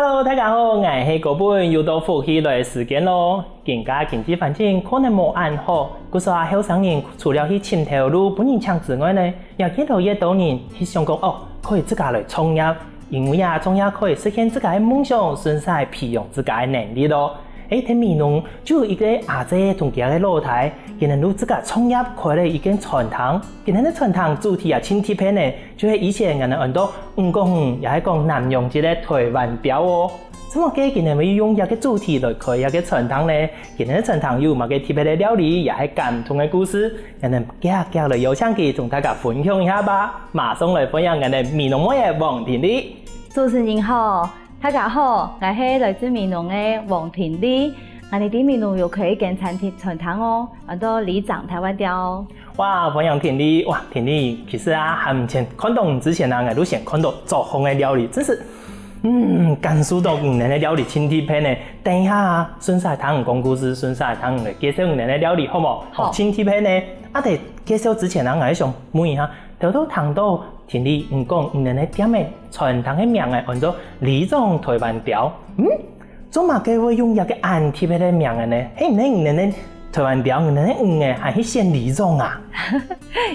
Hello， 大家好，我是高本又到复习的时间咯。近家经济环境可能无安好，故说后生人除了去寻头路本人抢之外呢，也越来越多人去想讲可以自家来创业，因为创业可以实现自家的梦想，顺势培养自家的能力咯。喺美浓就有一个阿姐同佢嘅老太，佢哋都自家创业开了一间餐堂，佢哋嘅餐堂主题啊，青铁片呢，就是以前人哋很多5+5，也係講南洋一個台灣標哦。怎麼嘅佢哋會用一個主題來開一個餐堂呢？佢哋嘅餐堂有乜嘅特別嘅料理，也係感動嘅故事，人哋今日嚟有請佢同大家分享一下吧。馬上嚟分享人哋美濃妹嘅王田麗。主持人好。大家好，我是来自美浓的王田麗。我哋啲美浓有開一間餐堂哦，我都里長台灣調。哇，歡迎田麗！哇，田麗其實還前看到你之前我都先看到作風的料理，真是感受到你哋的料理青鐵片呢。等一下順勢聽講故事，順勢聽嚟介紹你哋的料理好冇？好，青鐵片呢，哋介紹之前我係想問一下，都聽到。田麗講你哋嘅店嘅傳統嘅名嘅叫做里長台灣調，做乜嘅會用一個安貼嘅名嘅呢？係唔係你哋台灣調你哋嘅係去選里長啊？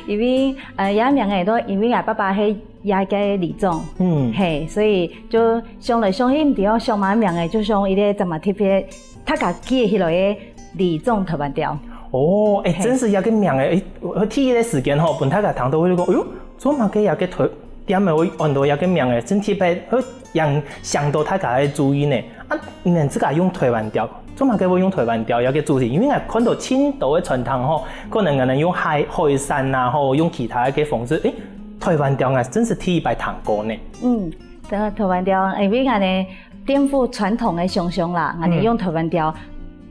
因為也名嘅都因為我爸爸係也個里長，係所以就想來想去唔對，想買名嘅就想一個怎麼特別，他家記起來嘅里長台灣調。哦，真是一個名嘅，我睇嘅時間嗬，本大家聽到會講，哎呦。做乜嘅有個台店咪會按到有個名嘅，真特別，佢讓想到大家嘅注意呢。你自家用台灣調，做乜嘅會用台灣調有個主題？因為我看到青島嘅傳統嗬，可能人哋用海產啊，或用其他嘅方式，台灣調啊，真是第一擺聽過呢。台灣調，因為我哋顛覆傳統嘅想象啦，我哋用台灣調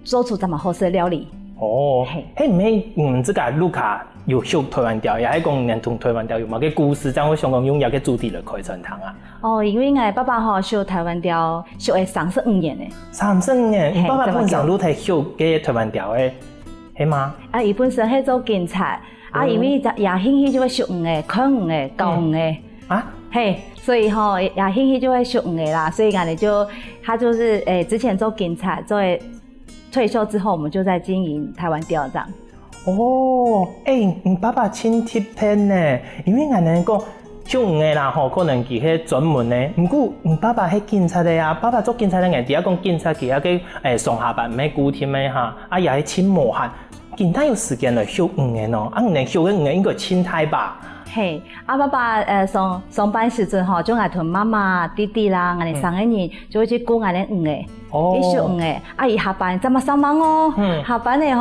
做出這麼好食嘅料理。哦，係唔係你們自家路卡？有學台灣調，也係講人同台灣調有乜嘅故事，將會想講用一個主題來開餐堂啊。哦，因為我爸爸學台灣調學咗35年咧。35年，你爸爸本身都係學嘅台灣調嘅，係嗎？伊本身係做警察，因為也興趣就會學魚嘅、看魚嘅、教魚嘅。嘿，所以也興趣就會學魚嘅啦，所以我哋他就是之前做警察，做退休之後，我們就在經營台灣調這樣。哦，你爸爸青鐵片呢？因為我哋講學嘅啦，可能佢係專門呢。不過你爸爸係警察的呀，爸爸做警察的人，第一講警察佢個上下班唔係固定的嚇，也係請無限，經常有時間來學嘅咯。你學嘅應該青態吧？嘿，爸爸上班時陣就係同媽媽、弟弟啦，我哋3個人就會去顧我哋嘅。伊學嘅，伊下班怎麼上班哦？下班咧唔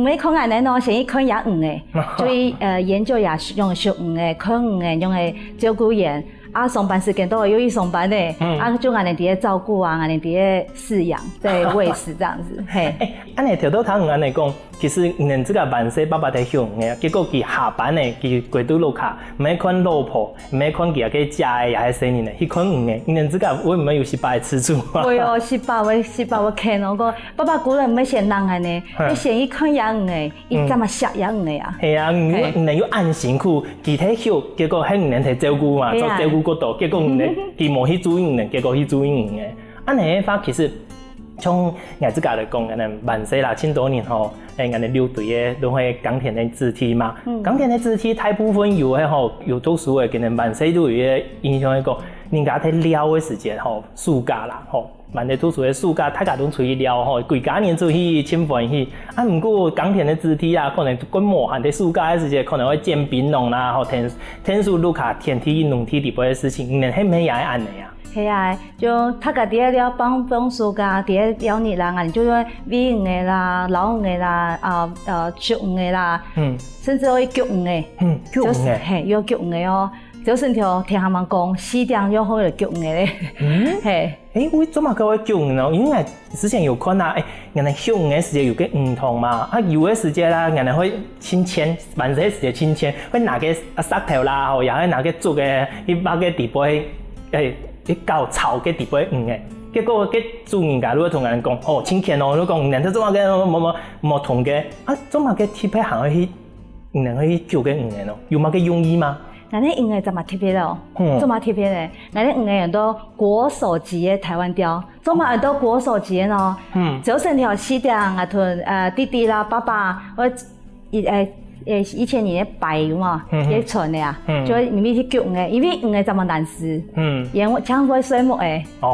係看我哋咯，先去看也嘅，所以研究也用學嘅，看嘅，用嚟照顧人。上班時間都有去上班咧，就我哋啲照顧啊，我哋啲飼養、在餵食這樣子。嘿，安尼條到睇安尼講，其實你這個萬歲爸爸在學嘅，結果佢下班咧，佢歸到樓下，唔係看老婆，唔係看佢個家嘅，也係生人咧，去看嘅。你這個會唔會有失敗之處啊？會哦，失敗我看我講，爸爸古人唔係先人嘅呢，你先去看人嘅，伊怎麼食人嘅啊？係啊，你要按辛苦，具體學，結果喺人哋照顧嘛，做照顧嗰度，結果佢冇去注意人，結果去注意人嘅。安尼嘅話，其實從我自家來講，我哋萬歲啦，千多年後，我哋留隊嘅都係鋼鐵嘅肢體嘛。鋼鐵嘅肢體大部分有係有讀書嘅，佢哋萬歲都有印象一個，人家喺撩嘅時間暑假啦，萬歲讀書嘅暑假，大家都出去撩，規家人出去真歡喜。不過鋼鐵嘅肢體啊，可能過無限嘅暑假嘅時間，可能會煎檳榔啦，天數路卡天體運動體啲嘅事情，你係咪也係安尼啊？係啊，就他家啲了幫暑假啲了日啦，我哋就會餵魚嘅啦、撈魚嘅啦、捉魚嘅啦，甚至可以焗魚嘅，焗魚嘅，係要焗魚嘅哦。就是條聽他們講，4點就可以焗魚咧，係。為什麼佢會焗魚呢？因為之前有看啊，人哋焗魚嘅時間有個唔同嘛，有嘅時間啦，人哋會親簽，萬歲時間親簽，會拿個石頭啦，又會拿個竹嘅，一把個地杯，一搞炒嘅地杯魚嘅，結果個主人家都會同人講，親簽咯，都講人哋做乜嘅冇同嘅，做乜嘅鐵皮行去，人哋去焗嘅魚嘅咯，有乜嘅用意嘛？俺那应该怎么特别咯？怎么特别嘞？俺那应该很多国手级的台湾雕，怎么很多国手级的呢？就成条西点啊，屯弟弟啦、爸爸，我以前你的白油嘛，也存的呀，就里面去叫的，因为的这么难撕，因为抢回水木的，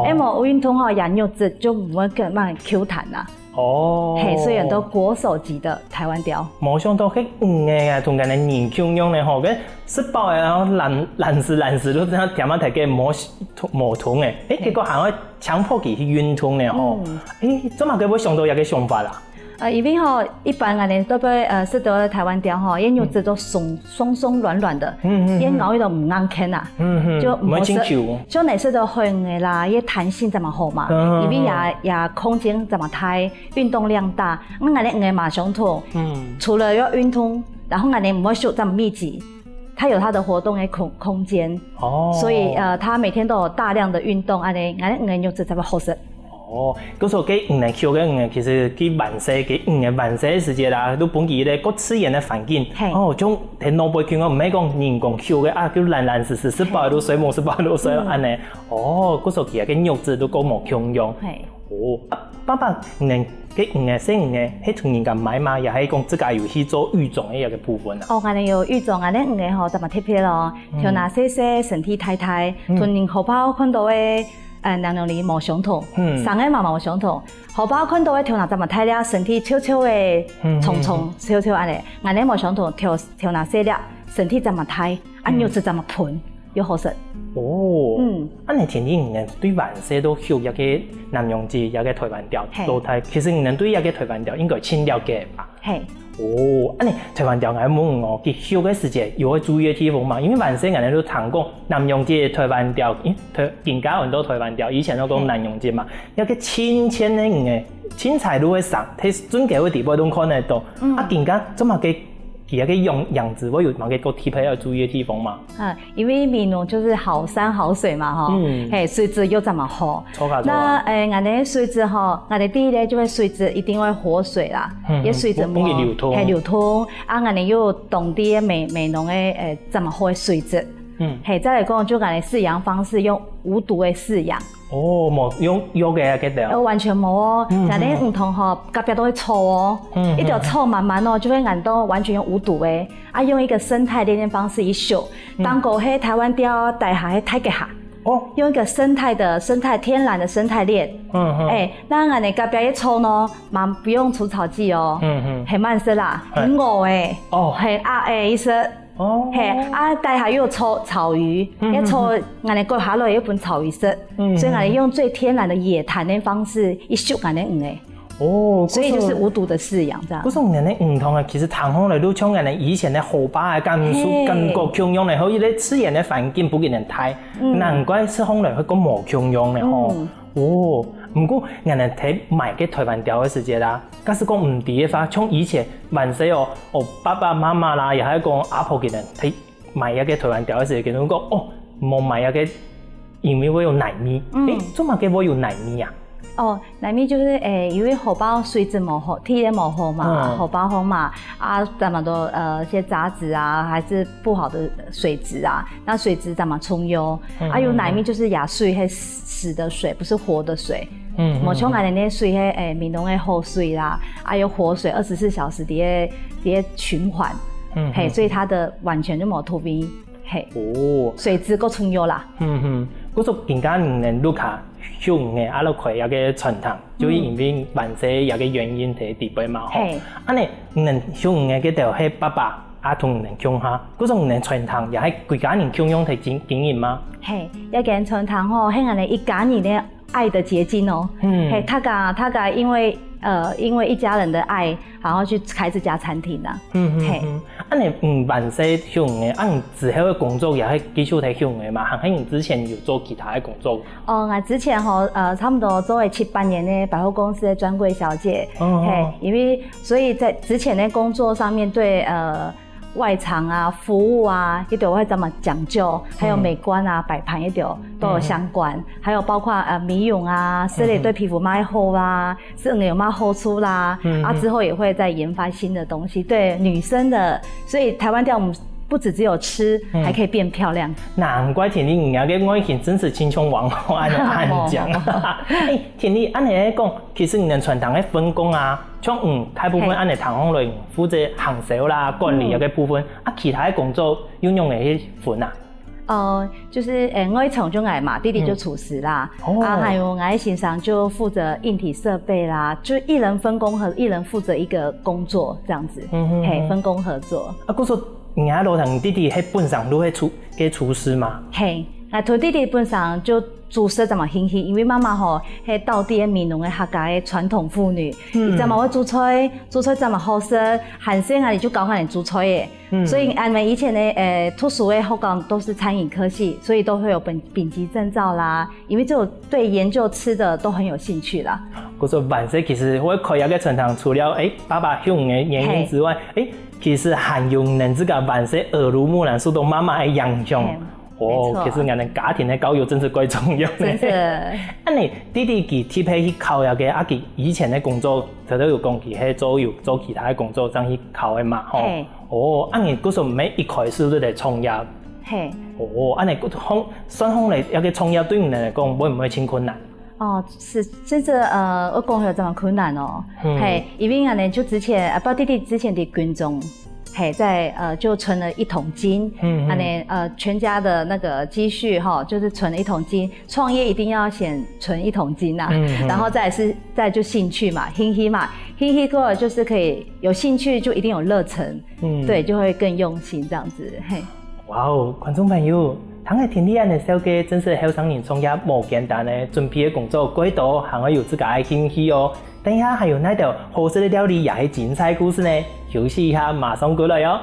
因为运动吼羊肉质就唔会咁慢 Q 弹啦。嘿，所以很多国手级的台湾雕。冇想到迄的啊，同人哋年輕用的吼，跟失敗然後爛時都點啊睇嘅磨痛嘅，結果還會強迫佢去運動的吼，怎麼佢會想到有個想法啦？因为吼，一般啊，你都被是得台湾雕吼，因肉质都松软软的，因咬伊都唔硬啃啊，就唔會輕巧，就你是都很的啦，因彈性怎麼好嘛，因為也空間怎麼大，運動量大，我哋嘅馬相同，除了要運動，然後我哋唔會說這麼密集。它有它的活動的空間，所以它每天都有大量的運動，我哋肉質才會好食。嗰時候佢年橋嘅其實佢完成佢完成嘅時間啦，都本佢咧個自然嘅環境，將喺腦部見我唔係講人工橋嘅啊，叫爛實失敗到水冇失敗到水安尼，嗰時候其實嘅肉質都夠冇強用。爸爸嘅細嘅係同人家買嘛，又係講自家有去做育種嘅一個部分啊。我哋有育種，我哋嘅吼怎麼特別咯？像那些身體太太，同人荷包看到嘅。兩樣哩冇相同，三個嘛冇相同。荷包看到嘅條那怎麼睇咧？身體超嘅重超安尼，眼睛冇相同，條那細粒，身體怎麼睇？肉質怎麼盤，又好食。安尼天天人對完事都學一個南洋字，一個台灣調都睇。其實人對一個台灣調應該清了解吧？安尼台灣調我問我，佢學嘅時間有注意嘅地方嘛？因為完事人哋都談過南洋字台灣調，更加很多台灣調，以前都講南洋字嘛，一個千嘅人青菜都會上，睇準嘅個地方都看得到。更加怎麼嘅？其實個樣子會有某個特別要注意的地方嘛？因為閩南就是好山好水嘛，哈，水質又這麼好。那我哋水質哈，我哋第一咧就會水質一定會活水啦，因水質流通，我哋又懂啲美濃嘅這麼好嘅水質。再嚟講就我哋飼養方式用無毒嘅飼養。冇用藥嘅嗰條，完全冇哦。但係唔同嗬，隔壁都會臭哦，一條臭慢慢哦，就會眼到完全用無毒嘅，用一個生態鏈的方式一修。當個喺台灣雕帶下喺太極下，用一個生態天然的生態鏈。那我哋隔壁一臭呢，嘛不用除草劑哦，很慢色啦，很餓誒，很鴨誒意思。帶下又臭草魚，一臭我哋割下來一本草魚色，所以我哋用最天然的野檀的方式一修我哋所以就是無毒的飼養，這樣。嗰種人哋唔同啊，其實談開嚟都像人哋以前嘅荷包啊、甘肅、更國強用嚟，好似啲自然嘅環境不給人睇，難怪是後來佢講冇強用嚟吼。唔過人哋睇買嘅台灣雕嘅時節啦，假使講唔啲嘅話，像以前萬世爸爸媽媽啦，又係講阿婆嘅人睇買一個台灣雕嘅時節，佢都講冇買一個，因為會有奶味。做乜嘅會有奶味啊？奶味就是因為荷包水質冇好，體液冇好嘛，荷包好嘛，怎麼多一些雜質啊，還是不好的水質啊，那水質怎麼沖優？有奶味就是亞水係死的水，不是活的水。冇像我哋啲水係閩南嘅好水啦，有活水24小時啲循環，所以它的完全就冇突變，水質夠沖優啦。嗰種更加唔能錄下。香嘅阿老塊有個傳統，就因為萬世有個原因喺地背嘛。安尼唔能香嘅嗰條係爸爸同唔能強下，嗰種唔能傳統又係幾家人強用嚟經營嗎？一件傳統吼，係我哋一家人嘅愛的結晶哦。他家因為一家人的愛，然後去開這家餐廳啦。你萬世香嘅，你之後嘅工作也係繼續睇香嘅嘛？還是你之前有做其他嘅工作？我之前差不多做咗7、8年嘅百貨公司嘅專櫃小姐。因為所以在之前嘅工作上面對外場啊、服務啊，一定會怎麼講究，還有美觀啊、擺盤一定都有相關，還有包括美容啊，是你對皮膚蠻好啦，是你有蠻好處啦，之後也會再研發新的東西，對女生的，所以台灣雕不只有吃，还可以变漂亮。难怪田里人家个爱情真是青春王后安尼安讲。田里安尼来讲，其实人传统的分工啊，像大部分安尼唐风类负责行销啦、管理个部分，其他的工作要用的迄份啊。就是我从就爱嘛，弟弟就厨师啦，还有我先生就负责硬体设备啦，就一人分工和一人负责一个工作这样子，分工合作。我说人家罗堂弟弟迄本上都会厨师嘛？嘿，我弟弟本上就煮食怎么兴趣，因为妈妈吼迄道地闽南的客家的传统妇女，伊怎么会煮菜怎么好食，汉生啊你就教他们煮菜的。所以俺们以前的读书的学校都是餐饮科系，所以都会有丙级证照啦。因为就对研究吃的都很有兴趣啦。我说万岁，其实我开一个传统，除了爸爸向的原因之外，其实还有人这个万岁耳濡目染，受到妈妈的影响。其实俺们家庭的教育真是怪重要的。真是。你弟弟佢贴去考那个佢以前的工作，他都有讲佢喺做其他的工作，这样去考的嘛吼。你嗰时每一开始都在创业。你算方嚟有個創業對你嚟講會唔會真困難？是，真的我講有這麼困難哦。因為俺就之前爸弟弟之前的軍中。就存了1桶金，全家的那个积蓄就是存了1桶金。创业一定要先存1桶金啊，然后再就兴趣嘛，兴趣嘛，兴趣过了就是可以有兴趣，就一定有热忱，对，就会更用心这样子。哇哦，观众朋友，唐个田里安的小姐真是后生人创业无简单的，准备的工作轨道还会有自家的兴趣哦。等一下还有那道好吃的料理也是精彩故事呢，休息一下，马上过来哟。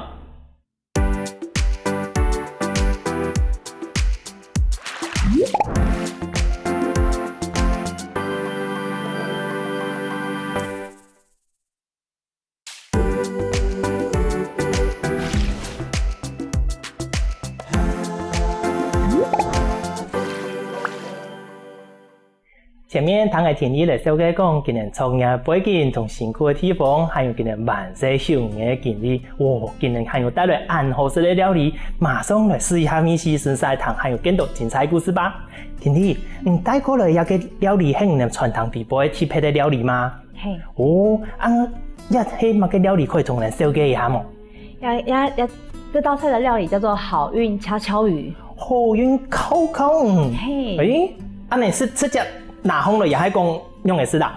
前面唐个田里来小姐讲，今年创业背景同辛苦的地方，还有今年万岁秀的经历，今年还有带来安好食的料理，马上来试一下米西生菜汤，还有更多精彩故事吧。田里，你带过来一个料理係你傳統地方特別的料理嗎？迄乜嘅料理可以同人紹介一下冇？這道菜的料理叫做好運悄悄魚。好運烤烤魚。你是直接拿紅了也係講用的是啦。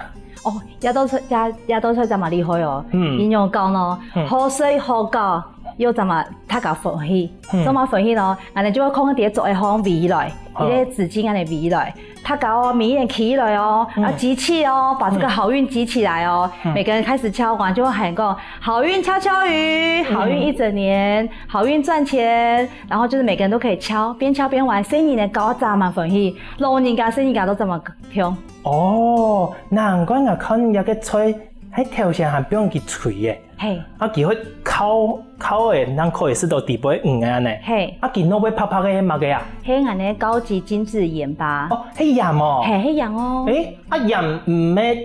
也都菜怎麼厲害哦？營養高呢，好水好高，又怎麼它搞粉起？怎麼粉起呢？俺哋就會放一碟做一方味來，一個紙巾俺哋味來，它搞米一起來哦，集氣哦，把這個好運集起來哦。每個人開始敲完就會喊個好運悄悄魚，好運一整年，好運賺錢。然後就是每個人都可以敲，邊敲邊玩，生意呢搞炸滿粉起，老人家生意家都這麼香。難怪我看一個菜喺頭上還不用去吹嘅，佢會烤嘅，咱可以試到地杯嘅安尼。佢攞杯啪啪嘅乜嘅啊？係安尼高級精緻鹽巴。係鹽哦。係鹽哦。鹽唔係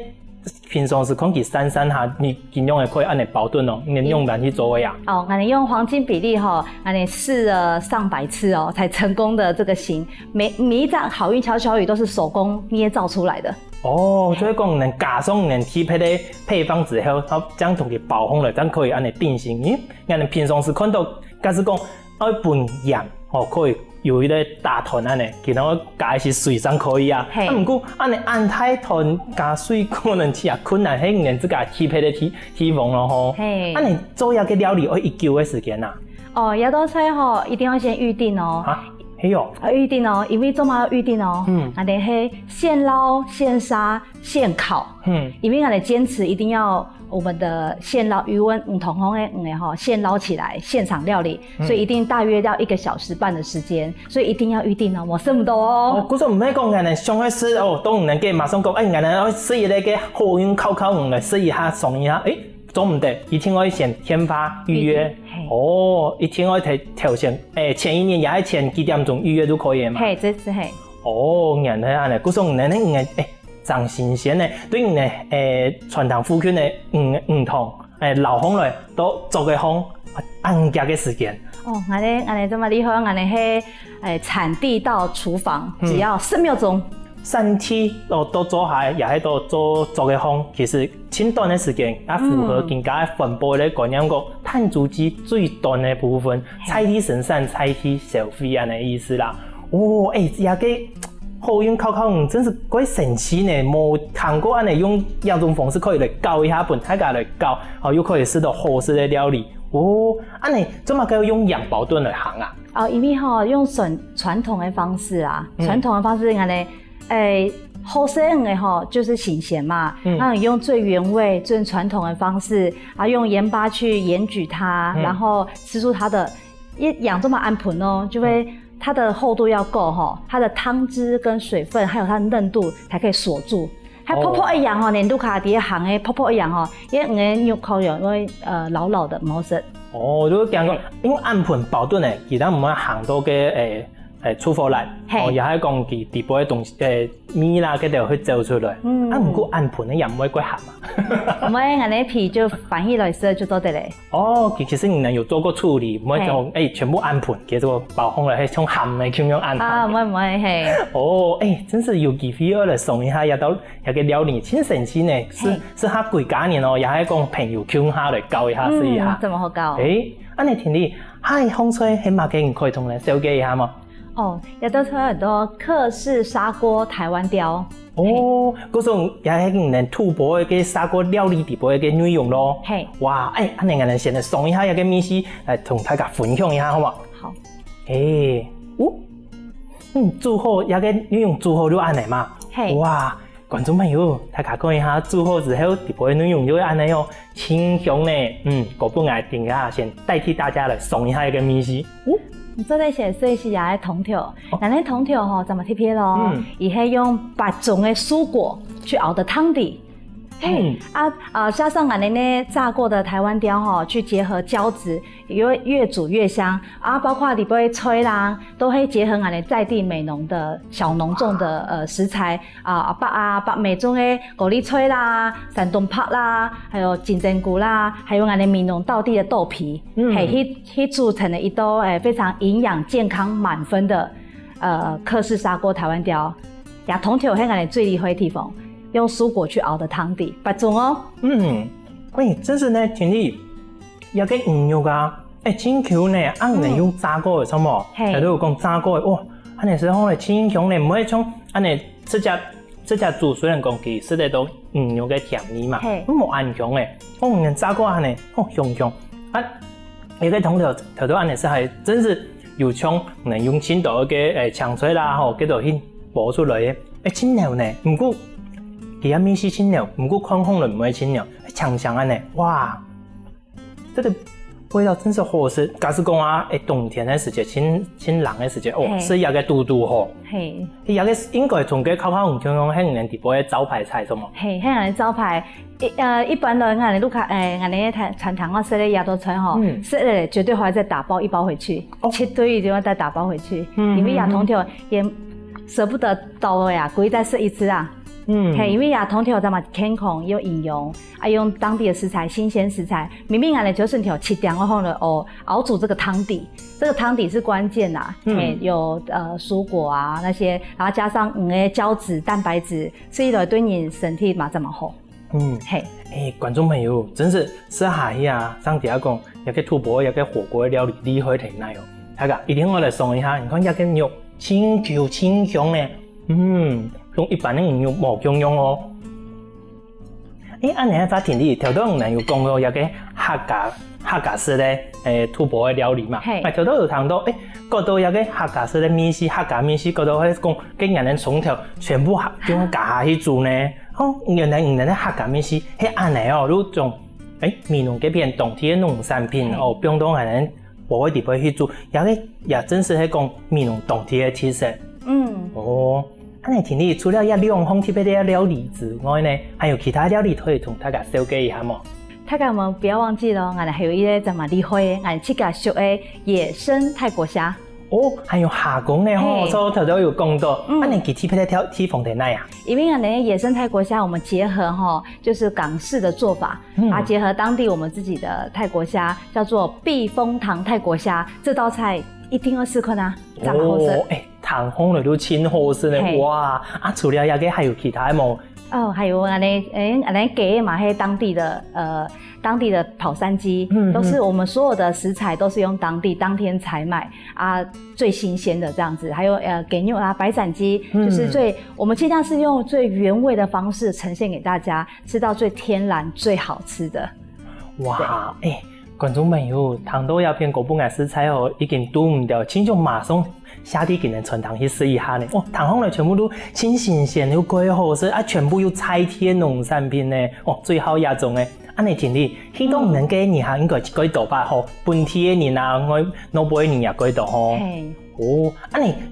平常時看佢散下，你盡量會可以安尼保存哦，你用bàn去做嘅呀。安尼用黃金比例安尼試了上百次才成功的這個型。每一張好運悄悄魚都是手工捏造出來的。所以講能加上能貼迄個配方之後，將同佢包紅了，咱可以安尼定型。咱平常時看到，假使講要拌鹽，可以有一個大團安尼，其他我加是水上可以啊。不過安尼按太團加水可能是困難，迄人自家貼迄個體方咯吼。你做一個料理要1久的時間啊？一道菜一定要先預定哦。預定哦，因為做嘛要預定哦。俺哋係現撈、現殺、現烤。因為俺哋堅持一定要我們的現撈魚溫唔同的現撈起來，現場料理，所以一定大約要1個小時半的時間，所以一定要預定哦，冇這麼多哦。嗰種唔係講俺哋上去試都唔能夠馬上講，俺哋要試一個好運烤來試一下，送一下，做唔得，一定要先先發預約。一定要頭先，前一年也係前幾點鐘預約都可以嘛？這是係。原來安尼，嗰種人咧真新鮮咧，對人咧傳統婦權咧唔同，老風來都做個風，按夾嘅時間。哦，俺哋这么厉害，俺哋係產地到廚房只要10秒鐘。3天都做下，也喺度做嘅方，其實輕短嘅時間，也符合人家分佈嘅觀念個碳足跡最短嘅部分，菜體生產、菜體消費咁嘅意思啦。哦，也個好用烤真是鬼神奇呢！冇看過咁用兩種方式可以嚟教一下本大家嚟教，又可以試到好食嘅料理。哦，咁怎麼可以用氧保燉嚟行啊？哦，因為用傳統嘅方式啊，傳統嘅方式我哋。好食的就是新鮮嘛，那你用最原味、最傳統的方式啊，用鹽巴去鹽焗它，然後吃出它的養這麼安盆哦，就會它的厚度要夠它的湯汁跟水分還有它的嫩度才可以鎖住。還泡泡一樣黏度卡底行的泡泡一樣因為肉口因為老的唔好食。哦，如果講個用安盆保燉的，其他唔可以行到嘅出貨嚟，又係講佢地部嘅東西米啦，佢哋去走出來。唔過安盤咧又唔可以鬼鹹啊。唔可以，我哋皮就翻起來食就做得咧。哦，其實你有做過處理，唔可以講全部安盤，叫做包好嚟係從鹹嘅咁樣安盤。啊，唔可以係。哦，真是有機會我嚟送一下，又到有個料理，真神奇呢，是下幾家年哦，又係講朋友傾下嚟教一下試一下。怎麼好教？安尼聽你，風吹喺馬嘅可以同你紹介一下嗎？哦，也都出很多客式砂鍋台灣雕。哦，嗰種也係能突破嘅砂鍋料理地步嘅內容咯。係。哇，安尼我哋先嚟送一下一個秘籍嚟同大家分享一下，好嘛？好。煮好一個內容煮好就安尼嘛。係。哇，觀眾朋友，大家講一下煮好之後地步嘅內容就會安尼哦，清香呢。嗰本我定下先代替大家嚟送一下一個秘籍。做咧些水是也係通條，但係通條怎麼貼片咯？而係用8種嘅蔬果去熬的湯底。加上我哋呢炸過的台灣雕去結合膠質，越煮越香啊！包括你不會吹啦，都可以結合我哋在地美濃的小農種的食材北美種嘅高麗菜啦、山東柏啦，還有金針菇啦，還有我哋美濃道地的豆皮，去煮成了一道非常營養健康滿分的客式砂鍋台灣雕。也通條係我哋最厲害的地方。用蔬果去熬的湯底，8種哦。真是呢，聽你有個魚肉啊，清口呢，能用炸過嘅，什麼？喺度講炸過嘅，哇，安尼時候呢，清香呢，唔會從安尼直接煮，雖然講其實都魚肉嘅甜味嘛，冇安香嘅，炸過安尼，香。一個通條安尼是係真是有槍能用青島嘅香水啦，叫做去爆出來嘅，清流呢，唔過。其他面是清涼，唔過寬烘了唔會清涼，強香安呢，哇！這個味道真是好食。假使講冬天的時節，清冷的時節，是一個嘟嘟吼。係。一個應該從個烤唔像講喺人哋部嘅招牌菜，什麼？係，喺人哋招牌，一般的人哋都看，人哋餐堂我食的鴨多菜吼，食了絕對會再打包一包回去，切對一定要再打包回去，因為亞通條也捨不得倒呀，故意再試一次啊。因為亞通條咱嘛健康有營養，用當地的食材、新鮮食材，明明俺哋就是條7點後呢熬煮這個湯底，這個湯底是關鍵啦。有蔬果啊那些，然後加上膠質、蛋白質，吃起來對你身體嘛這麼好。觀眾朋友，真是試下呀，上第一講有個突破，有個火鍋料理厲害挺難哦。大家一定我來送一下，你看有個肉清口清香呢，用一般的魚肉冇咁樣哦。安尼喺發田裡條到人有講過有個客家式的突破的料理嘛，條到有談到嗰度有個客家式的麵食，客家麵食嗰度喺講跟人哋從頭全部用夾下去煮呢。原來人哋客家麵食係安尼哦，如種美濃嗰邊當地的農產品變到人哋冇地方去煮，也真是喺講美濃當地的特色。安尼聽你除了一兩項特別的料理之外呢，還有其他料理可以同大家紹介一下嗎？大家們不要忘記咯，我哋還有一個這麼厲害的，我哋自家熟的野生泰國蝦。哦，还有下工呢吼，所以头都有讲到，你具体要挑风田哪呀？因为呢，野生泰国虾我们结合哈，就是港式的做法，结合当地我们自己的泰国虾，叫做避风塘泰国虾，这道菜一定要试看啊，真好吃。糖烘了都清好吃呢，哇！除了那个还有其他冇？哦，还有安尼给嘛，还有当地的跑山鸡，都是我们所有的食材都是用当天采买啊，最新鲜的这样子。还有给牛啊，白斩鸡，就是我们尽量是用最原味的方式呈现给大家，吃到最天然、最好吃的。哇，观众朋友，糖豆要片果不爱食材哦，已经拄唔掉，请就马上下地给人传糖去试一下呢。糖烘的全部都新新鲜又贵好吃全部有采天农产品呢。最好亚种的。你听你，迄种能给你哈应该几多吧？本地的人啊，我老辈人也几多吼。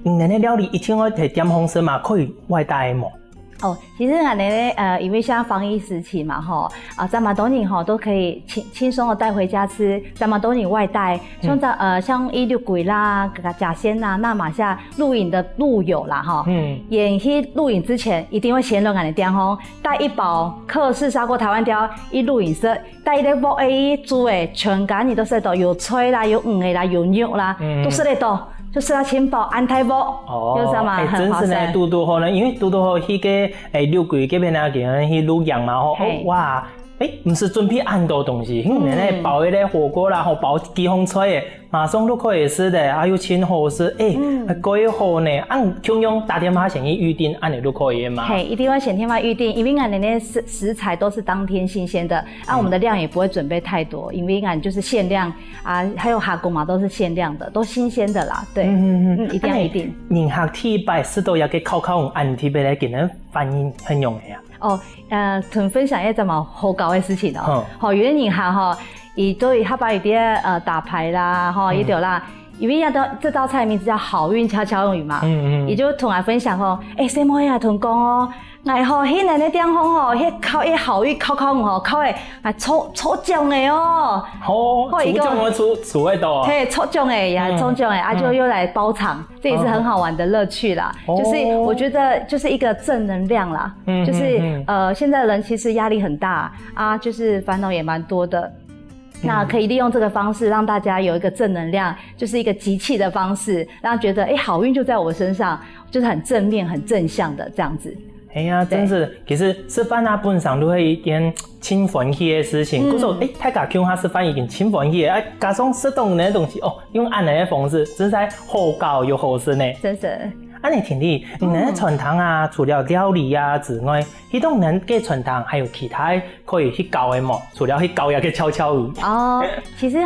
你那料理一天我提点方式嘛，可以外带吗？其实因为现在防疫时期嘛，咱们多人都可以轻松的带回家吃，咱们多人外带，像一六鬼啦、甲仙啦、那马夏露营的露友啦，演去露营之前一定会先让点吼，带一包客氏砂锅台湾雕一露营社，带一个煲煮的全家你都是到有炊啦、有鱼的啦、有肉啦，都是得到。就是要轻薄安泰薄，有啥嘛？真是呢，嘟嘟好呢，因为嘟嘟好迄个六鬼这边啊，给人去卤羊嘛吼，哇，不是准备很多东西，那包一个火锅啦，包几风吹的，马上都可以吃的，又清好吃，贵好呢，同样打电话先去预定，你都可以嘛。一定要先电话预定，因为那些食材都是当天新鲜的，我们的量也不会准备太多，因为就是限量啊，还有哈工嘛都是限量的，都新鲜的啦，对，一定要预定。人客体摆是都要给考用按体来给人反应很用的呀。同分享一个么好搞的事情哦。有的人客伊对他把伊啲打牌啦，伊对啦。因为这道菜名字叫好运悄悄语嘛，伊就同我分享什么呀？同讲迄个地方迄靠好运靠靠诶，抽奖诶哦。抽奖我出会到。抽奖诶呀，抽奖诶，就又来包场，这也是很好玩的乐趣啦。就是我觉得就是一个正能量啦，就是现在人其实压力很大啊，就是烦恼也蛮多的。那可以利用这个方式让大家有一个正能量，就是一个集气的方式，让觉得好运就在我身上，就是很正面、很正向的这样子。真是，其实吃饭本上都会一点轻欢喜的事情。可是大家看他吃饭已经轻欢喜的，加上适当的东西用按那个方式，真是好搞又好吃呢。真是。你听你传统啊，除了料理啊之外，迄种人给传统还有其他可以去教的吗？除了去教那个悄悄语。其实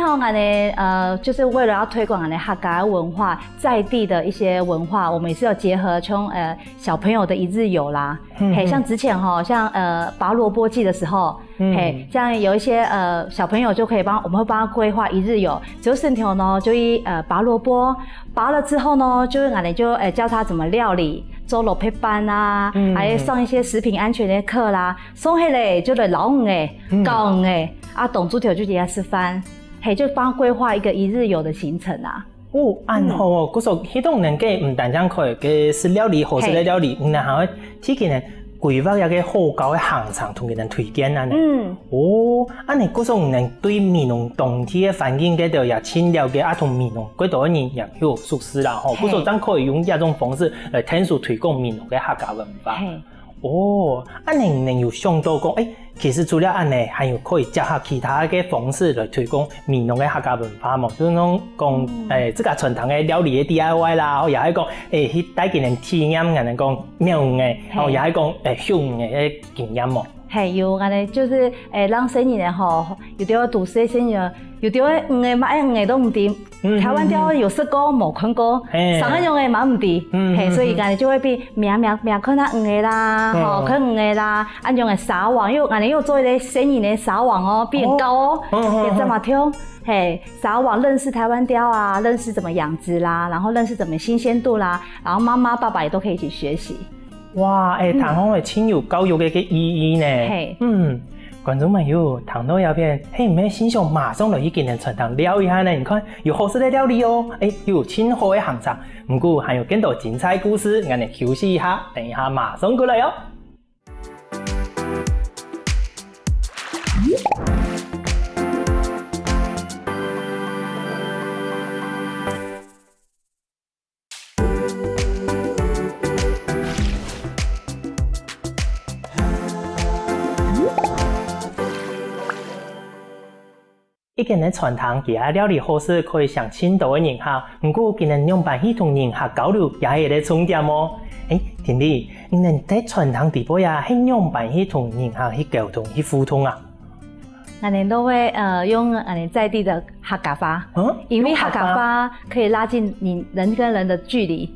就是为了要推广客家文化，在地的一些文化，我们也是有结合从小朋友的一日游啦，像之前像拔萝卜季的时候，像有一些小朋友就可以我们会帮他规划一日游，就是呢就拔萝卜，拔了之后呢，就教他怎么料理，做萝卜班啊，还上一些食品安全的课啦，送就是老鱼高鱼董猪条就给他吃饭，就帮他规划一个一日游的行程啊。好可是迄种人给唔单单可以给是料理，好食的料理，然后提起呢规划一个好高的行程，同给人推荐啊。你可是人对闽南当地的环境嘅也清了解，同闽南几多人也有熟悉啦。可是咱可以用这种方式来天数推广闽南嘅客家文化。你有想到讲其实除了还有可以结合其他的方式来推广闽南的客家文化嘛？就是讲这个传统的料理的 DIY 啦，也係講去帶給人體驗，人講妙嘅，也係講香嘅經驗嘛。有就是讓生意人有啲讀書生意，有啲買魚都唔掂，台灣雕有食過冇看過，上海用嘅嘛唔掂，所以就會變名看下魚啦，看魚啦，用嘅撒網又做一個生意的撒網變高也這麼挑。撒網認識台灣雕啊，認識怎麼養殖啦，然後認識怎麼新鮮度啦，然後媽媽爸爸也都可以一起學習。哇，糖烘係超有教育嘅意義呢。觀观众朋友，谈到那边，嘿，唔系欣赏，马上就去今日传堂聊一下呢。你看有好吃的料理哦，有清好的行程，不过还有更多精彩故事，我哋休息一下，等一下马上过来哦。一个人传堂，其他料理好食可以上青岛的人客，不过今日用办法同人客交流，也会来充电哦。田弟，你能在传堂地步呀，係用辦法同人客去溝通、去互通啊？我们都会用在地的客家话，因为客家话可以拉近你人跟人的距离，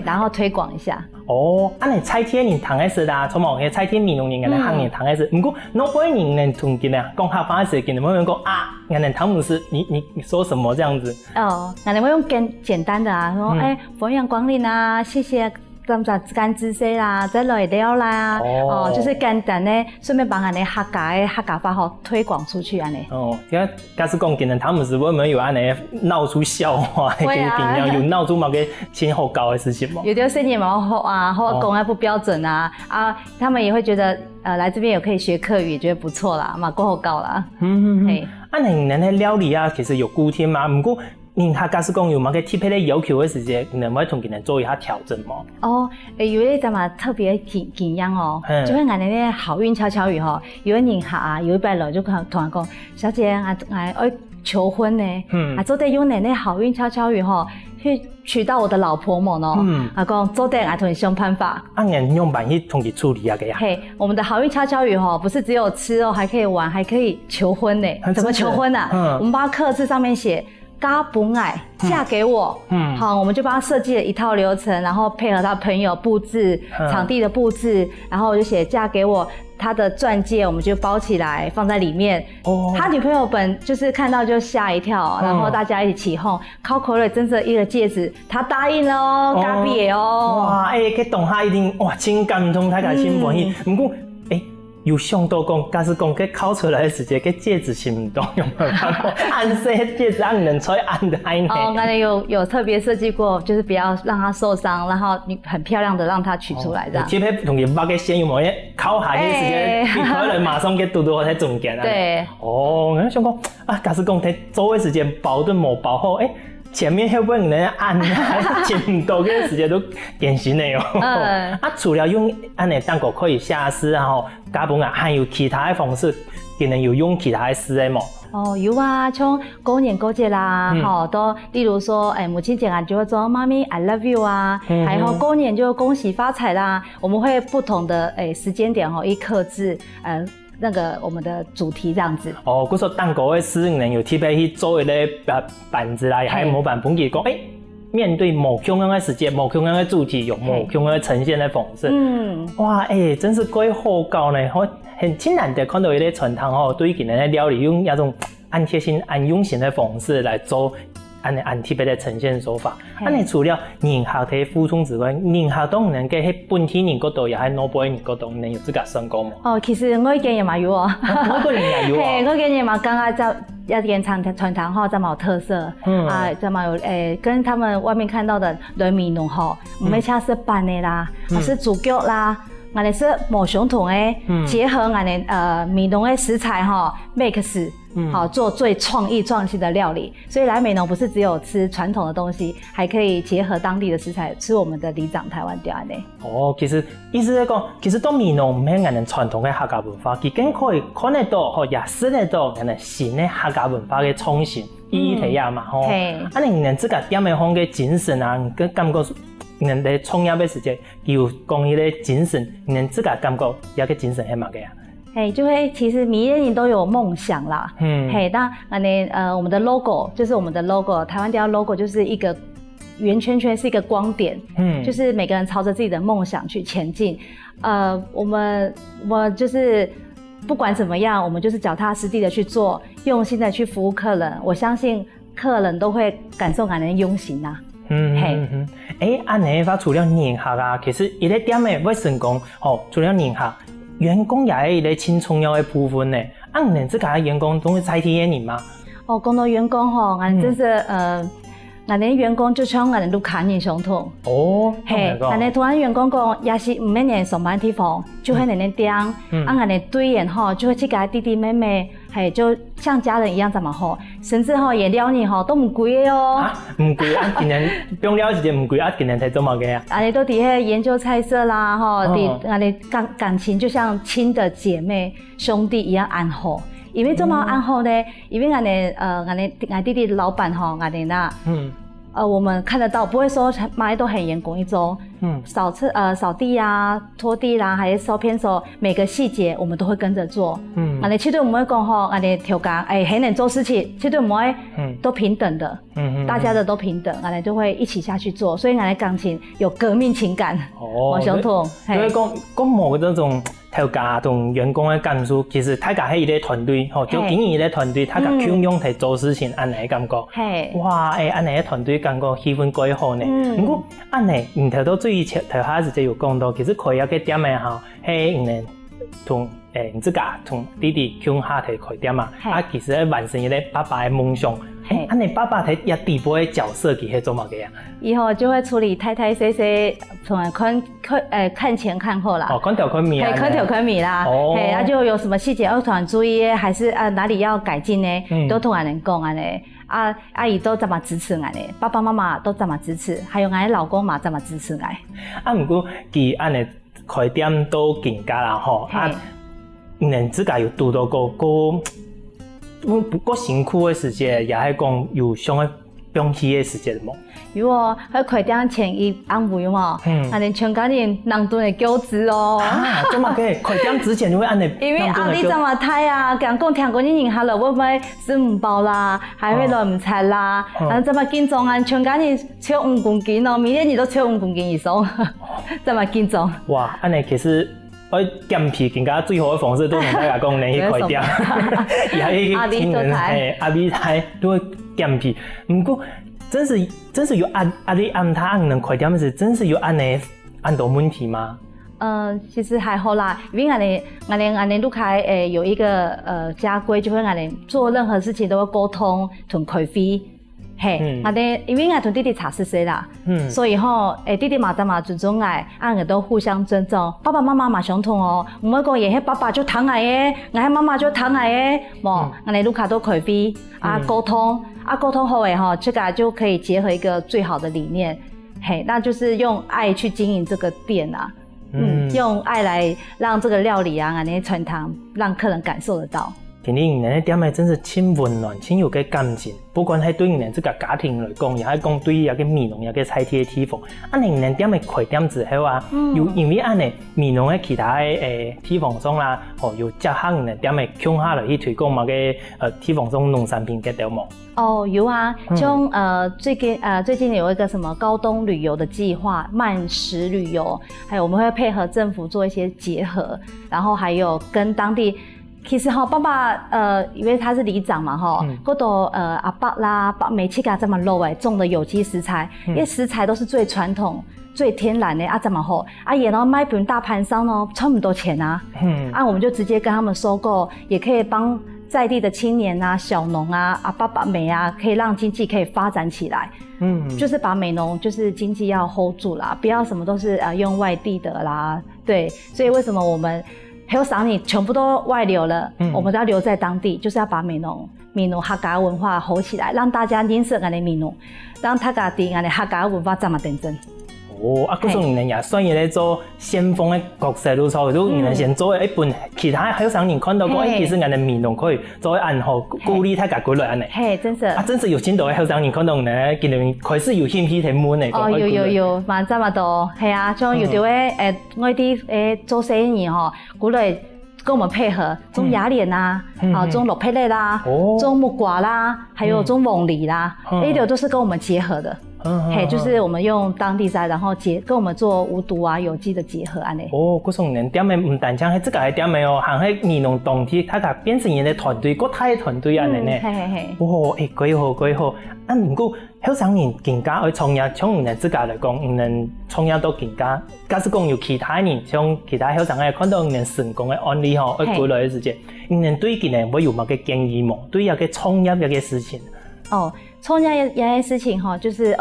然后推广一下。哦，你菜天人谈的时啦，从某些菜天闽南人嘅行人谈的时，不过那辈人能同佢哋讲客家时，佢哋冇人讲啊，人哋谈唔是你说什么这样子？哦，我哋会用简单的啊，说佛阳光临啊，谢谢。干知识啦，再来料啦，就是简单的，顺便把俺的客家话好推广出去安尼。因为假使讲今日他们是会唔会有安尼闹出笑话，跟平常有闹出某个亲好高的事情吗？有的声音嘛好啊，或讲不标准啊，他们也会觉得来这边也可以学客语，觉得不错啦，嘛够好高啦。你的料理啊，其实有固定嘛，不过。你他假使讲有某个特别的要求的时间，能不能同佢哋做一下调整吗？有一阵嘛特别紧张哦，就会俺那好运悄悄语哈，有的人客有一摆来就同人讲，小姐我求婚呢，做得用那好运悄悄语哈，去娶到我的老婆们哦，讲做得同你想办法，人用办法同佢处理啊个呀。嘿，我们的好运悄悄语哈，不是只有吃哦，还可以玩，还可以求婚呢。怎么求婚啊？我们把刻字上面写。嘎本爱嫁给我，好，我们就帮他设计了一套流程，然后配合他朋友布置场地的布置，然后我就写嫁给我，他的钻戒我们就包起来放在里面。他女朋友本就是看到就吓一跳，然后大家一起起哄，考口瑞真正一个戒指，他答应了哦，嘎比耶哦。哇，佢当下一定哇真感动，他个心欢喜。不过有想到讲，假使讲佢考出来的时间，佢戒指是唔同用办法按些戒指按能吹按的按呢？我们有特别设计过，就是不要让他受伤，然后你很漂亮的让他取出来这样。这边同佢把个线有冇嘢考下嘅时间，你可能马上给嘟嘟喺中间啊。对。我想讲假使讲喺做嘅时间包都冇包好，前面会不会人按剪唔到嘅时间都典型的哦。除了用按呢蛋糕可以下丝，然后加本还有其他的方式，可能有用其他的丝的冇？有啊，像过年过节啦，都例如说，母亲节就会说妈咪 I love you 啊，还有过年就恭喜发财啦。我们会不同的时间点一刻制那个我们的主题这样子。佢说蛋糕的丝，人有特别去做一个板子啦，还有模板本去讲，面对某样的时间、某样的主题，有某样的呈现的方式。哇，真是鬼好高呢！我很难得看到一个传统对今日的料理用那种按贴心、按用心的方式来做。按特别的呈现手法，你除了人客嘅互动之外，人客當然嘅喺本地人嗰度，又喺老輩人嗰度，你有資格上講嘛？其實我見也嘛有哦，我個人也有啊。我見也嘛剛剛在一間傳統哈，這麼有特色，這麼有跟他們外面看到的人民農哈，唔係像是板的啦，是主角啦。我哋是冇相同的，結合我哋闽農的食材哈 ，mix。好做最創意創新的料理，所以來美濃不是只有吃傳統的東西，還可以結合當地的食材，吃我們的里長台灣調呢。其實意思係講，其實當美濃唔係我哋傳統嘅客家文化，佢更可以看得到，也識得到我哋新嘅客家文化嘅創新意義體啊嘛。你人自家點樣講嘅精神啊，跟感覺人哋創業嘅時間有講呢個精神，人自家感覺有個精神係乜嘅啊？就會其實每一個人都有夢想啦。那我們的 logo 就是我們的 logo， 台灣調 logo 就是一個圓圈圈，是一個光點。就是每個人朝着自己的夢想去前進。我就是不管怎麼樣，我們就是腳踏實地的去做，用心的去服務客人。我相信客人都會感受我們的用心啦。按你話除了人客啊，其實一個點嘅會成功，除了人客。员工也係一個很重要的部分呢。你自家員工都會在地嘅人嗎？講到員工吼，俺真是俺哋員工就像俺哋都看人相同。嘿，俺哋同俺員工講，也是唔每年上班地方，就喺恁哋店，俺哋隊員吼就會去甲弟弟妹妹，係就像家人一樣咁嘛吼，甚至吼也撩你吼都唔貴嘅哦。唔貴啊，今年不用了解唔貴啊，今年才做乜嘅啊？俺哋都伫喺研究菜色啦，吼，俺哋感情就像親的姐妹兄弟一樣安好。因為做乜安好呢？因為俺弟弟老闆吼，俺哋那，我們看得到，不會說買都很嚴公一周，掃地啊、拖地啦，還是收片手，每個細節我們都會跟着做。俺哋絕對唔會講吼，俺哋調工，很難做事情，絕對唔會，都平等的，大家的都平等，俺哋都會一起下去做，所以俺哋感情有革命情感，我相同。所以講冇嗰種。調價同員工嘅感受，其實大家係一個團隊，吼，就經營一個團隊，大家共用嚟做事情，安尼嘅感覺。哇，安尼嘅團隊感覺氣氛幾好呢。不過，安尼，唔頭到最頭下直接有講到，其實開一個店嘅吼，係唔能同你自家同弟弟共下嚟開店嘛。其實係完成一個爸爸嘅夢想。安尼爸爸喺一地步嘅角色，佢係做乜嘅呀？以後就會處理太太細細，從看前看後啦。看條看米啊。看條看米啦。那就有什麼細節要突然注意，還是哪裡要改進呢？都同俺哋講安尼。阿姨都這麼支持俺哋，爸爸媽媽都這麼支持，還有俺老公嘛這麼支持俺。不過佢安尼開店都更加啦吼。你自家有拄到個辛苦的時節，也係講有上嘅放棄的時節冇。如果喺開店前一安慰嘛，俺哋全家人人都會糾治哦。做乜嘅？開店之前就會安尼。因為阿你這麼太啊，講聽過你下來會唔會食唔飽啦，還會來唔切啦？這麼緊張啊，全家人超5公斤哦，每年你都超5公斤以上，這麼緊張。哇，安尼其實。我減皮更加最好的方式都同大家講，你去開店，阿里做台，阿里台都會減皮。不過真是有阿里安他能開店時，真是有安多問題嗎？其實還好啦，因為俺哋陸開有一個家規，就會俺哋做任何事情都會溝通同開會。嘿，俺哋因為俺同弟弟差14啦，所以吼，弟弟嘛得嘛尊重俺，俺都互相尊重。爸爸媽媽嘛相同哦，唔會講嘢，爸爸就疼俺嘅，俺媽媽就疼俺嘅，冇，俺哋陸卡都可以溝通，溝通後誒吼，這個就可以結合一個最好的理念，嘿，那就是用愛去經營這個店啊，用愛來讓這個料理啊，俺哋傳湯，讓客人感受得到。其實你哋店係真是親溫暖、親有個感情，不管係對你哋這個家庭來講，也係講對一個美濃一個菜地嘅地方。你哋店係開店之後啊，有因為安尼美濃嘅其他嘅地方上啦，有結合你哋店係向下來去推廣某個地方上農產品嘅條目。有啊，像最近有一個什麼高東旅遊的計劃，慢食旅遊，還有我們會配合政府做一些結合，然後還有跟當地。其實爸爸因為他是里長嘛嗰度阿伯啦，每次家這麼落種的有機食材，因為食材都是最傳統、最天然的這麼好，也然後賣俾大盤商呢，差唔多錢啊，我們就直接跟他們收購，也可以幫在地的青年啊、小農啊、爸爸美啊，可以讓經濟可以發展起來，就是把美濃就是經濟要 hold 住啦，不要什麼都是用外地的啦，對，所以為什麼我們還有賞你全部都外流了，我們都要留在當地，就是要把美濃客家文化 hold 起來，讓大家認識我哋美濃，讓大家對我哋客家文化這麼認真。嗰種人也算係做先鋒嘅角色咯，所以都原來先做一本，其他好少人看到過，其實我哋美濃可以做暗號鼓勵大家過來安尼。嘿，真是。真是有見到好少人看到呢，見到開始有興趣睇門嚟。有，蠻這麼多，係啊，像有啲我啲做生意過來跟我們配合，種雅蓮啦，種綠霹靂啦，種木瓜啦，還有種鳳梨啦，呢啲都是跟我們結合的。嘿，就是我们用当地菜，然后跟我们做无毒啊、有机的结合安尼。哦，嗰种人点的唔单将系自家的点的哦，还系儿童团体，他甲变成人的团队，国泰的团队安尼呢。嘿嘿嘿。哦，几好几好。啊，不过后生人更加爱创业，像唔能自家来讲，唔能创业都更加。假使讲有其他人，像其他后生嘅看到唔能成功的案例吼，爱过来的时间，唔能对佢哋会有乜嘅建议冇？对一个创业一个事情。哦，创业一件事情哈，就是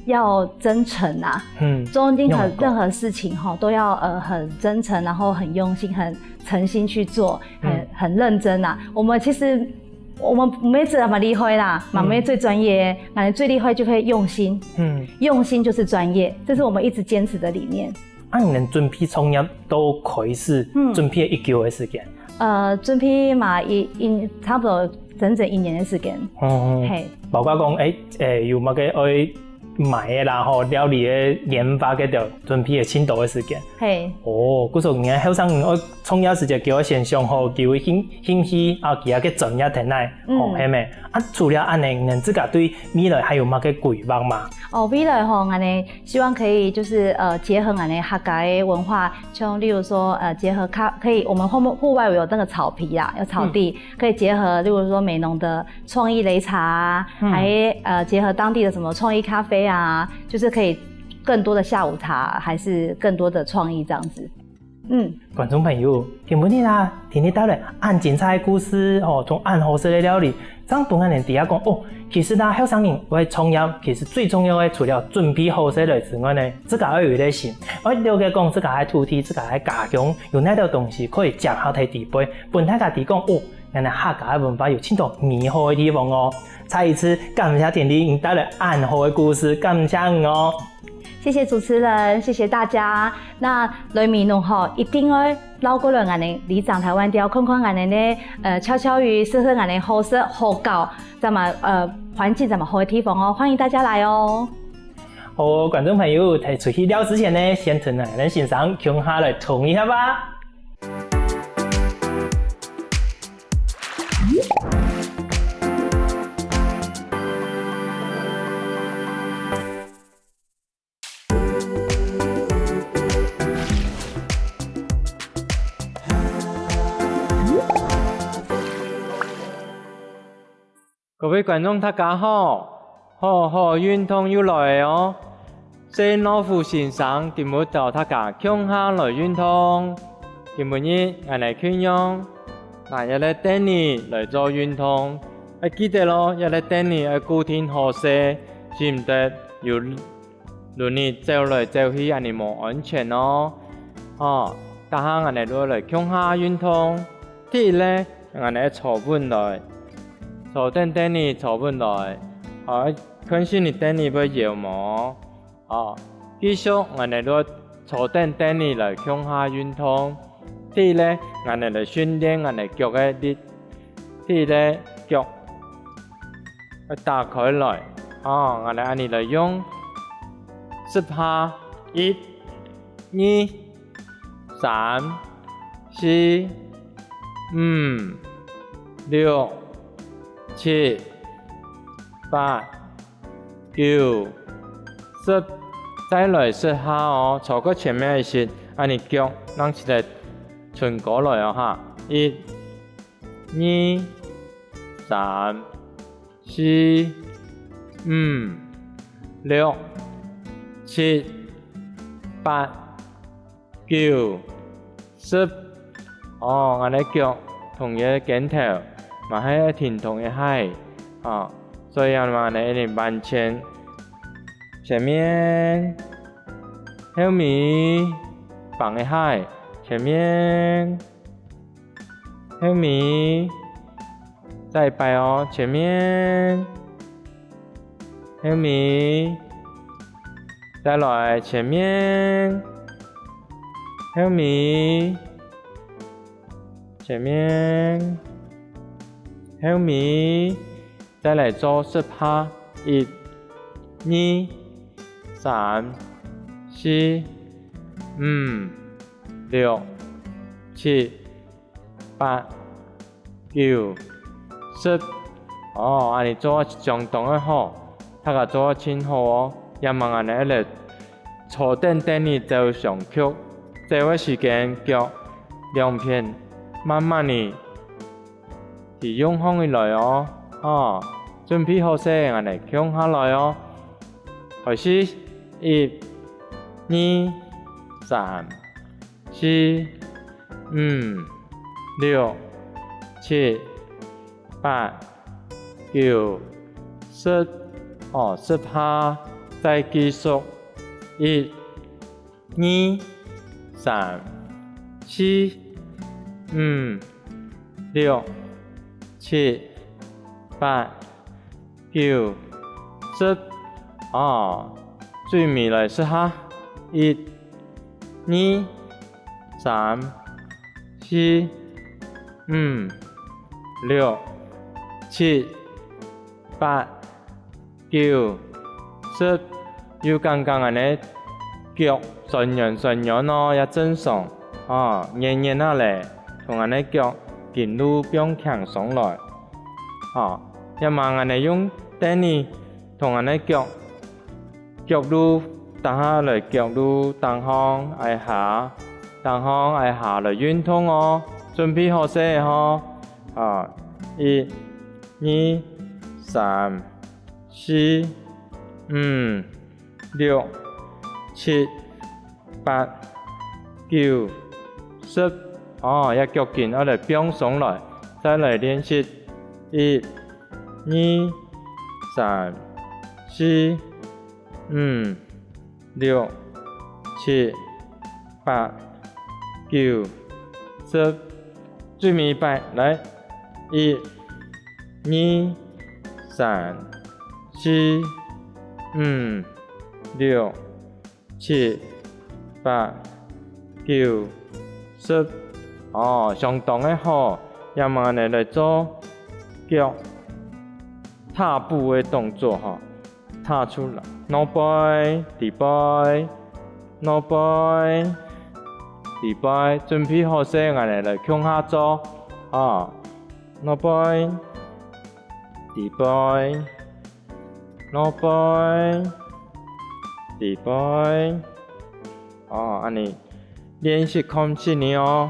要真诚啊。做任何事情哈，都要很真诚，然后很用心、很诚心去做，很认真啊。我们其实没这么厉害啦，没最专业，最厉害就会用心。用心就是专业，这是我们一直坚持的理念。啊，你能准备创业都可以是准备一个月的时间？准备嘛差不多整1年的时间。嘿，包括讲有乜嘅爱买的啦吼，料理的研发嘅就准备很多的时间。嘿，哦，嗰种人后生人爱创业时间叫我先上好，叫我兴趣啊，其他嘅专业听来，系咪？啊，除了安尼，你自家对未来还有乜嘅规划嘛？未来吼，安尼希望可以就是结合安尼客家的文化，像例如说结合可以我们户外有那个草皮啦，有草地，可以结合例如说美浓的创意擂茶啊，还结合当地的什么创意咖啡啊，就是可以更多的下午茶，还是更多的创意这样子。观众朋友，听不你啦，听你带来按精彩的故事哦，从按好食的料理，让东安人底下讲哦，其实啦，后生人为创业，其实最重要的除了准备好食的之外呢，自家要有一心，我了解讲自家的土地，自家的家乡有哪条东西可以结合在地杯，本大家提讲哦，原来客家的文化有很多美好的地方哦。再一次感谢田弟带来按好的故事，感谢你哦。谢谢主持人，谢谢大家。那雷米农吼一定要捞过来安尼，里长台湾调看看安尼呢，悄悄鱼试试安尼好食好搞，咱们环境咱们好的地方哦，欢迎大家来哦。好，观众朋友在出去聊之前呢，先从咱欣赏乡下来同一下吧。各位观众大家好，好运动又来哦！先老夫欣赏节目到大家乡下来运动，今日我来劝用，也来等你来做运动，记得咯，也来等你固定好些，是唔得有轮你走来走去，安尼冇安全哦。大家我哋来乡下运动，第一咧，我哋坐本来。坐等你坐本來，可是你等你要搖毛，繼續我哋都坐等你來鄉下運動。第二咧，我哋來訓練我哋腳嘅力，第二咧腳要打開來，我哋按你來用10下，1、2、3、4、5、6、7、8、9、10，再來10下哦，坐過前面嘅時，按你腳讓起來順過來哦哈，1、2、3、4、5、6、7、8、9、10，我哋腳同嘢鏡頭。嘛係停同一海，所以嘛你完全前面後面放一海，前面後面再擺哦，前面後面再來前面後面前面。後面再嚟做10下，1、2、3、4、5、6、7、8、9、10，按你做相同嘅好，他個做得真好哦，也望安尼一日坐定等你走上曲，這個時間腳兩片慢慢地是用空起來哦，準備好勢安尼降下來哦，開始1、2、3、4、5、6、7、8、9、10，10下，再繼續1、2、3、4、5、6、7、8、9、10，最尾來10下，1、2、3、4、5、6、7、8、9、10，要剛剛安尼腳順揚哦，也正常，黏下來，同安尼腳近路不用強上來，也望安尼用等你同安尼腳路等下來腳路等方挨下來運動哦，準備好勢哦，1、2、3、4、5、6、7、8、9、10，也腳緊我來變上來，再來練習1、2、3、4、5、6、7、8、9、10，最尾擺來1、2、3、4、5、6、7、8、9、10，相當的好，也望安尼來做腳踏步的動作踏出來，no boy， D boy，no boy，D boy， 準備好勢安尼來向下做，no boy，D boy，no boy，D boy， 安尼練習控制你哦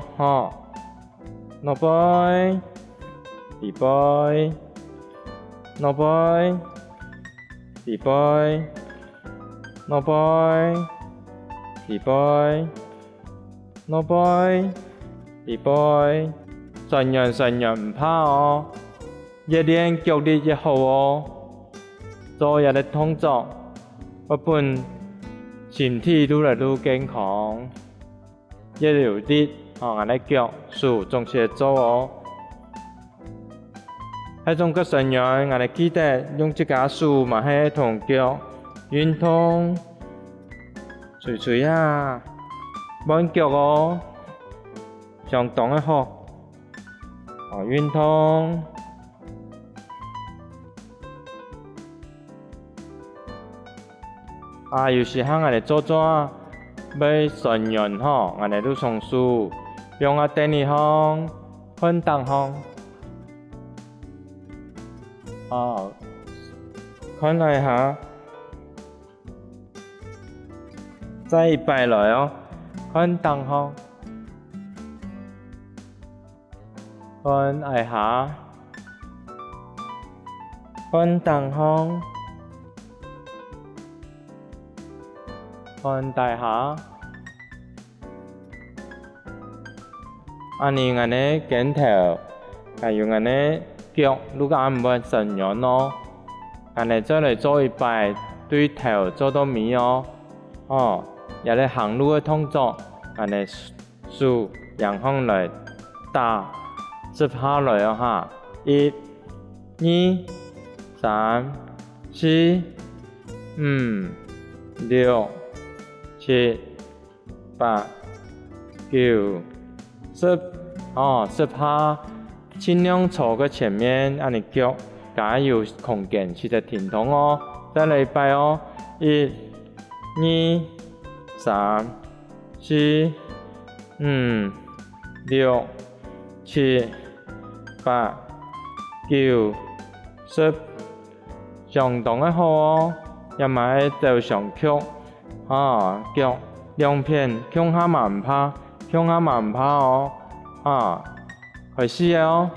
，no boy，D boy，no boy，D boy，no boy，D boy，no boy，D boy， 順揚唔怕哦，越練腳力越好哦，做日的動作，我本身體愈來愈健康，越有力，安尼腳數總是會做哦。喺種個順揚，安尼記得用這個數嘛，係同腳運動，隨啊，彎腳哦，相當的好，運動。有時候安尼做要順揚安尼都從數，用等你方，分當方。看來下，再一擺來哦，看當方，看挨下，看當方。看大下，安尼鏡頭，用安尼腳，如果唔會順揚咯，安尼再嚟做一擺，對頭做到尾哦，也嚟行路嘅動作，安尼數陽光來打，10下來哦哈，1、2、3、4、5、6、7、8、9、10， 10下，盡量坐個前面，安尼腳加有空間，試着停動哦。再來一擺哦，1、2、3、4、5、6、7、8、9、10，相同的好哦，也咪就上曲脚两片向下慢拍，向下慢拍哦，开始哦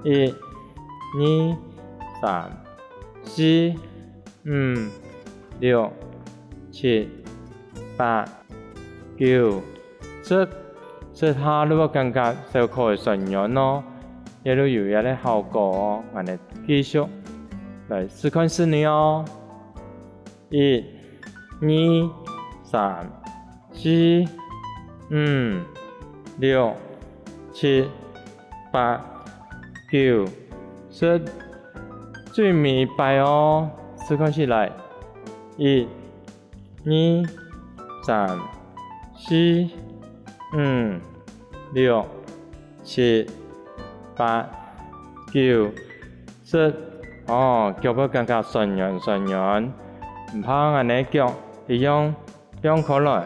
，1、2、3、4、5、6、7、8、9、10。即下你要感覺小可嘅順緣咯，也都有一啲效果哦。我哋繼續嚟試看試你哦。1、2、3、4、5、6、7、8、9、10，最尾擺哦。試看試嚟，1、2、3、4、5、6、7、8、9、10，腳要感覺順緣，唔怕我哋腳一樣變過來，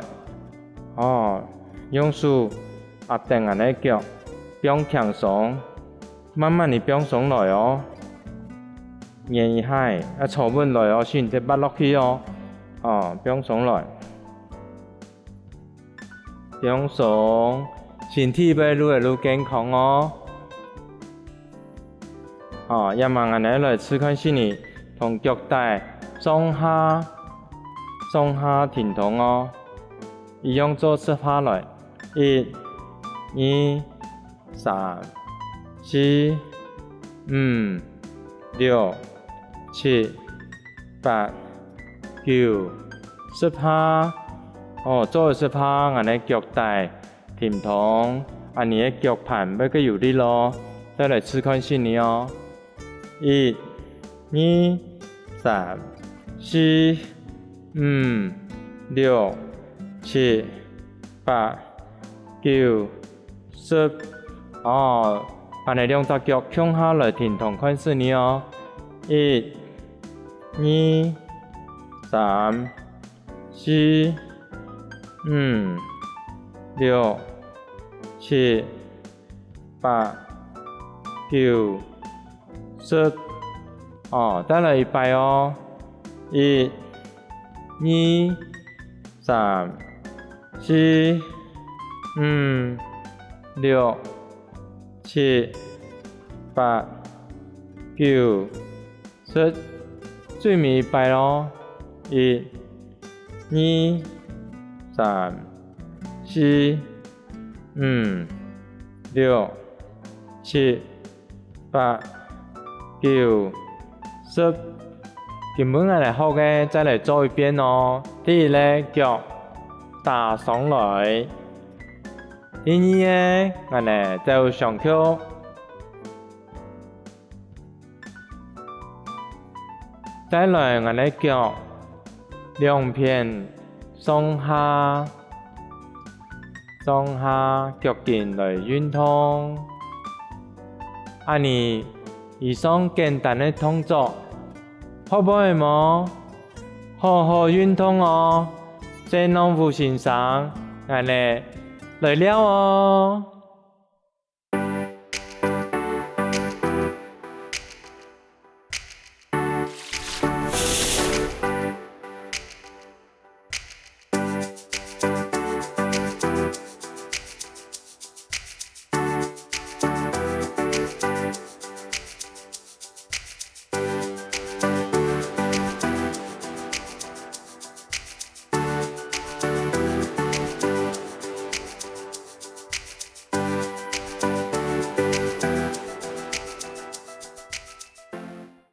用手壓定我哋腳變輕鬆，慢慢地變鬆來哦，然一下坐穩來哦，先至bắt落去哦，變鬆來。放鬆，身體要愈來愈健康哦。也慢慢來試看試你，同腳帶上下停動哦。一樣做10下來，1、2、3、4、5、6、7、8、9、10下。做10下，我哋腳帶停動，你嘅腳盤要個有力咯。再來試看試你哦。1、2、3、4、5、6、7、8、9、10。我哋兩隻腳向下來停動，看試你哦。1、2、3、4、5、6、7、8、9、10。再來一擺哦。1、2、3、4、5、6、7、8、9、10。最尾一擺咯。1、2、3、4、5、6、7、8、9、10。根本係好嘅，再嚟做一遍哦。第一咧，腳打上來；第二咧，我哋就上曲。再來，我哋腳兩片上下腳勁來運動。以上簡單的動作，好唔好嘛？好好運動哦，這農夫先生，我哋來了哦。